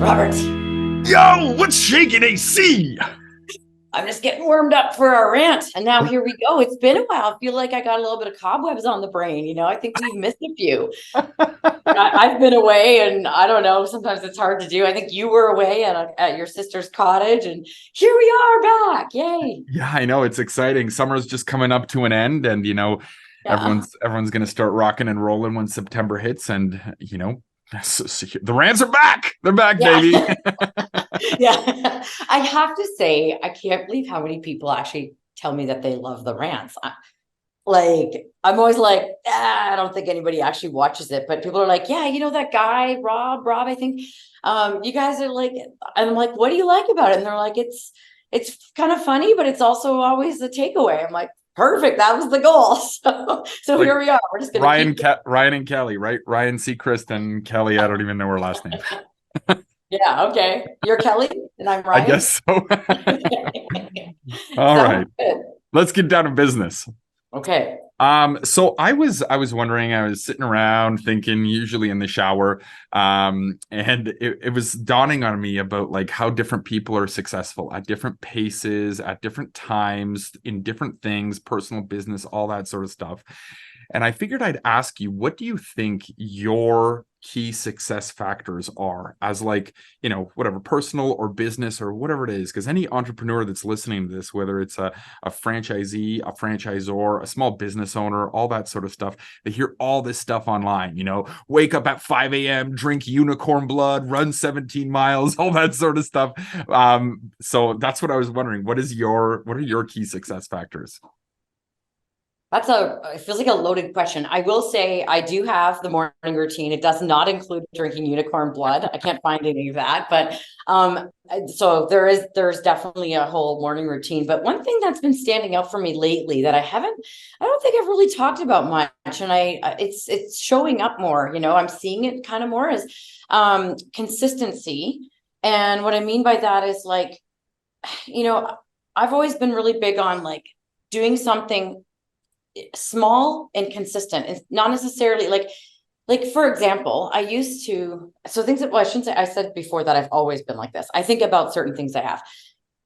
Robert, Yo, what's shaking AC? I'm just getting warmed up for our rant. And now here we go. It's been a while. I feel like I got a little bit of cobwebs on the brain. I think we've missed a few. I've been away and I don't know. Sometimes it's hard to do. I think you were away at your sister's cottage and here we are back. Yay. Yeah, I know it's exciting. Summer's just coming up to an end, and Yeah. everyone's gonna start rocking and rolling when September hits, and the Rants are back. They're back, baby. Yeah. Yeah. I have to say, I can't believe how many people actually tell me that they love the rants. I'm always like, I don't think anybody actually watches it, but people are like, yeah, that guy, Rob, I think, you guys are like, and I'm like, what do you like about it? And they're like, it's kind of funny, but it's also always the takeaway. I'm like, perfect. That was the goal. So Like here we are. We're just going to keep. Ryan and Kelly, right? Ryan Seacrest and Kelly. I don't even know her last name. Yeah. Okay. You're Kelly and I'm I Ryan. guess so. All Sounds right, good. let's get down to business. Okay. So I was wondering, I was sitting around thinking, usually in the shower, and it was dawning on me about like how different people are successful at different paces, at different times, in different things, personal, business, all that sort of stuff. And I figured I'd ask you, what do you think your key success factors are as like, whatever, personal or business or whatever it is? Because any entrepreneur that's listening to this, whether it's a franchisee, a franchisor, a small business owner, all that sort of stuff, they hear all this stuff online, wake up at 5 a.m., drink unicorn blood, run 17 miles, all that sort of stuff. So that's what I was wondering. What are your key success factors? It feels like a loaded question. I will say I do have the morning routine. It does not include drinking unicorn blood. I can't find any of that, but so there's definitely a whole morning routine. But one thing that's been standing out for me lately that I don't think I've really talked about much, and it's showing up more. I'm seeing it kind of more as consistency. And what I mean by that is like, you know, I've always been really big on like doing something small and consistent. It's not necessarily like for example, I used to so things that well, I shouldn't say I said before that I've always been like this. I think about certain things I have.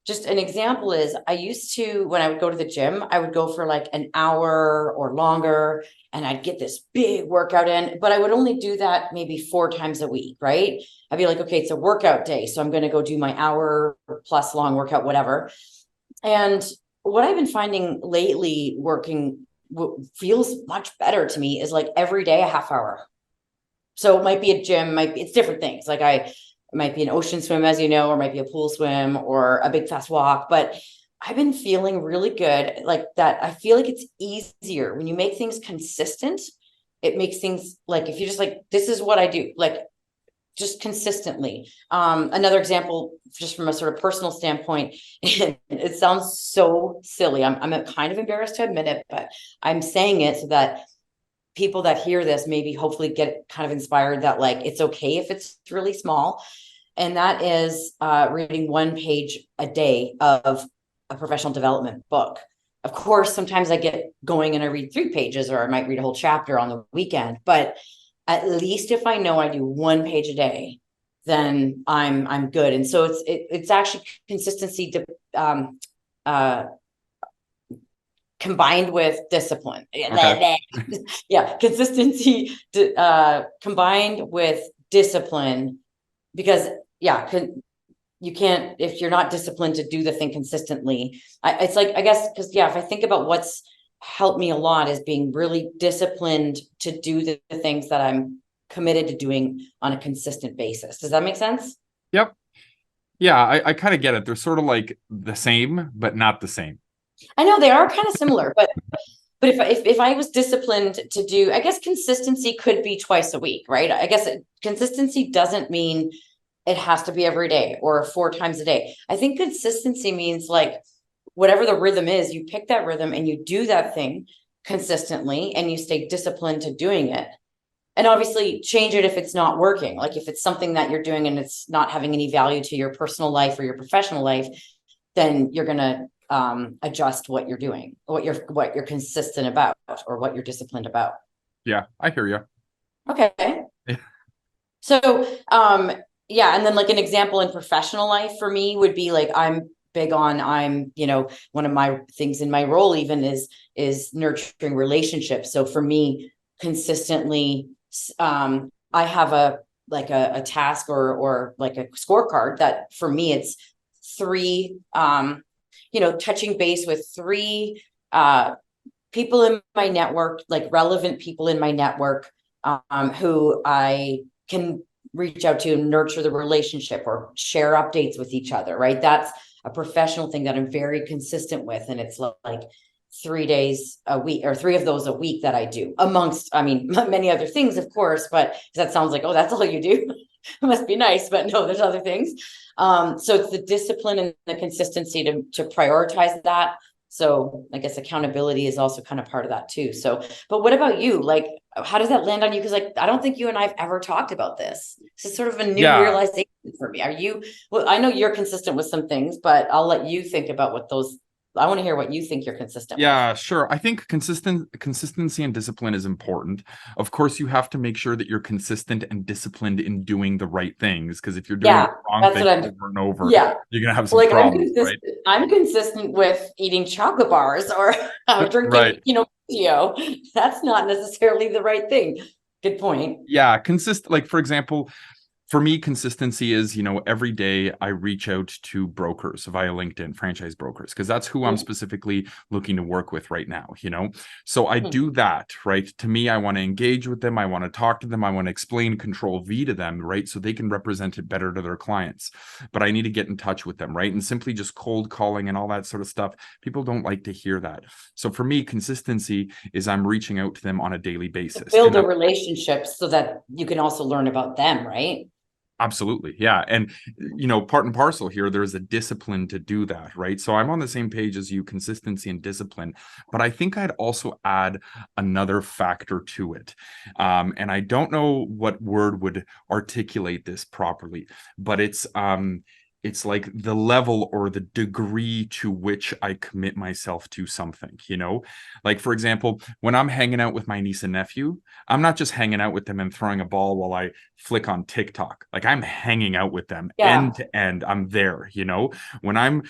Just an example is I used to when I would go to the gym, I would go for like an hour or longer and I'd get this big workout in, but I would only do that maybe 4 times a week, right? I'd be like, okay, it's a workout day, so I'm going to go do my hour plus long workout, whatever. And what I've been finding lately working what feels much better to me is like every day a half hour. So it might be a gym, it's different things. Like it might be an ocean swim, as you know, or might be a pool swim or a big fast walk. But I've been feeling really good like that. I feel like it's easier when you make things consistent. It makes things like if you just like, this is what I do, like just consistently. Another example, just from a sort of personal standpoint, it sounds so silly. I'm kind of embarrassed to admit it, but I'm saying it so that people that hear this maybe hopefully get kind of inspired that like it's okay if it's really small. And that is reading 1 page a day of a professional development book. Of course, sometimes I get going and I read 3 pages, or I might read a whole chapter on the weekend, but at least if I know I do 1 page a day, then I'm good. And so it's actually consistency to uh combined with discipline. Okay. Yeah, consistency combined with discipline, because yeah, you can't if you're not disciplined to do the thing consistently. It's like I guess because yeah, if I think about what's helped me a lot is being really disciplined to do the things that I'm committed to doing on a consistent basis. Does that make sense? Yep. Yeah, I kind of get it. They're sort of like the same, but not the same. I know they are kind of similar, but if I was disciplined to do, I guess consistency could be twice a week, right? I guess consistency doesn't mean it has to be every day or 4 times a day. I think consistency means like whatever the rhythm is, you pick that rhythm and you do that thing consistently and you stay disciplined to doing it. And obviously change it if it's not working. Like if it's something that you're doing and it's not having any value to your personal life or your professional life, then you're going to adjust what you're doing, what you're consistent about or what you're disciplined about. Yeah, I hear you. Okay. So, yeah. And then like an example in professional life for me would be like, one of my things in my role even is nurturing relationships. So for me, consistently, I have a task or like a scorecard that for me it's three, touching base with three people in my network, like relevant people in my network, who I can reach out to and nurture the relationship or share updates with each other, right? That's a professional thing that I'm very consistent with. And it's like 3 days a week, or three of those a week that I do, amongst, I mean, many other things, of course, but that sounds like, oh, that's all you do. It must be nice, but no, there's other things. So it's the discipline and the consistency to prioritize that. So I guess accountability is also kind of part of that too. So, but what about you? Like, how does that land on you? Because like, I don't think you and I've ever talked about this. This is sort of a new Yeah. realization for me. Well, I know you're consistent with some things, but I'll let you think about I want to hear what you think you're consistent with. Yeah, sure. I think consistency and discipline is important. Of course, you have to make sure that you're consistent and disciplined in doing the right things, because if you're doing Yeah, the wrong that's thing what I'm, over and over, yeah. you're gonna have some Like problems, right? I'm consistent with eating chocolate bars or drinking, Right. that's not necessarily the right thing. Good point. Yeah, like for example, for me, consistency is, every day I reach out to brokers via LinkedIn, franchise brokers, because that's who I'm Mm-hmm. specifically looking to work with right now, So I do that, right? To me, I want to engage with them. I want to talk to them. I want to explain Control V to them, right? So they can represent it better to their clients. But I need to get in touch with them, right? And simply just cold calling and all that sort of stuff, people don't like to hear that. So for me, consistency is I'm reaching out to them on a daily basis. Build a relationship so that you can also learn about them, right? Absolutely. Yeah. And, part and parcel here, there's a discipline to do that, right? So I'm on the same page as you, consistency and discipline, but I think I'd also add another factor to it. And I don't know what word would articulate this properly, but it's like the level or the degree to which I commit myself to something, Like, for example, when I'm hanging out with my niece and nephew, I'm not just hanging out with them and throwing a ball while I flick on TikTok. Like, I'm hanging out with them Yeah. end to end. I'm there, When I'm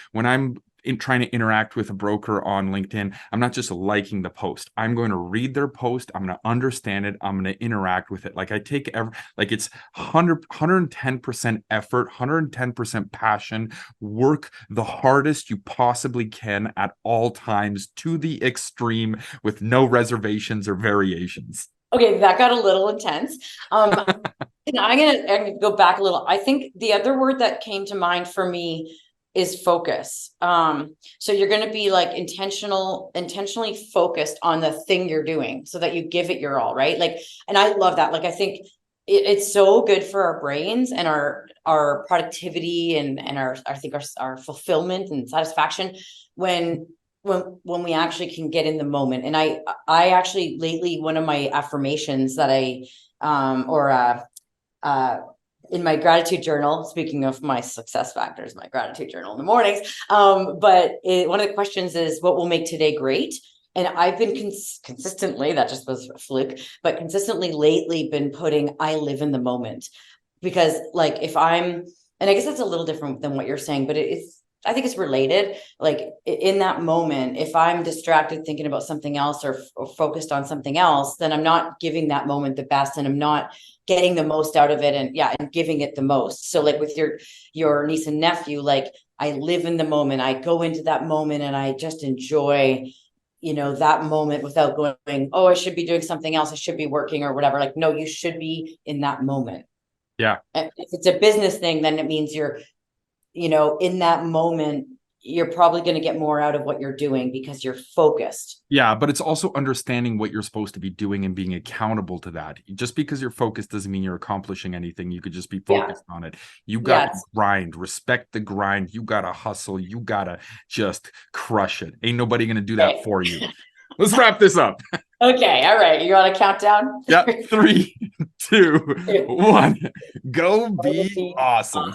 trying to interact with a broker on LinkedIn, I'm not just liking the post. I'm going to read their post. I'm going to understand it. I'm going to interact with it. Like, I take like it's 110% effort, 110% passion, work the hardest you possibly can at all times to the extreme with no reservations or variations. Okay, that got a little intense. And I'm gonna go back a little. I think the other word that came to mind for me is focus. So you're gonna be like intentionally focused on the thing you're doing so that you give it your all, right? Like, and I love that. Like, I think it's so good for our brains and our productivity and our I think our fulfillment and satisfaction when when we actually can get in the moment. And I actually lately, one of my affirmations that I or in my gratitude journal, speaking of my success factors, my gratitude journal in the mornings, but one of the questions is, what will make today great? And I've been consistently, that just was a fluke, but consistently lately been putting, I live in the moment. Because like if I'm, and I guess that's a little different than what you're saying, but I think it's related. Like in that moment, if I'm distracted thinking about something else or focused on something else, then I'm not giving that moment the best, and I'm not getting the most out of it, and giving it the most. So like with your niece and nephew, like I live in the moment, I go into that moment and I just enjoy, that moment without going, oh, I should be doing something else, I should be working or whatever. Like, no, you should be in that moment. Yeah. If it's a business thing, then it means you're, in that moment, you're probably going to get more out of what you're doing because you're focused. Yeah, but it's also understanding what you're supposed to be doing and being accountable to that. Just because you're focused doesn't mean you're accomplishing anything. You could just be focused on it. You got to grind, respect the grind. You got to hustle. You got to just crush it. Ain't nobody going to do that for you. Let's wrap this up. Okay. All right. You want to count down? Yep. 3, 2, 1. Go be awesome.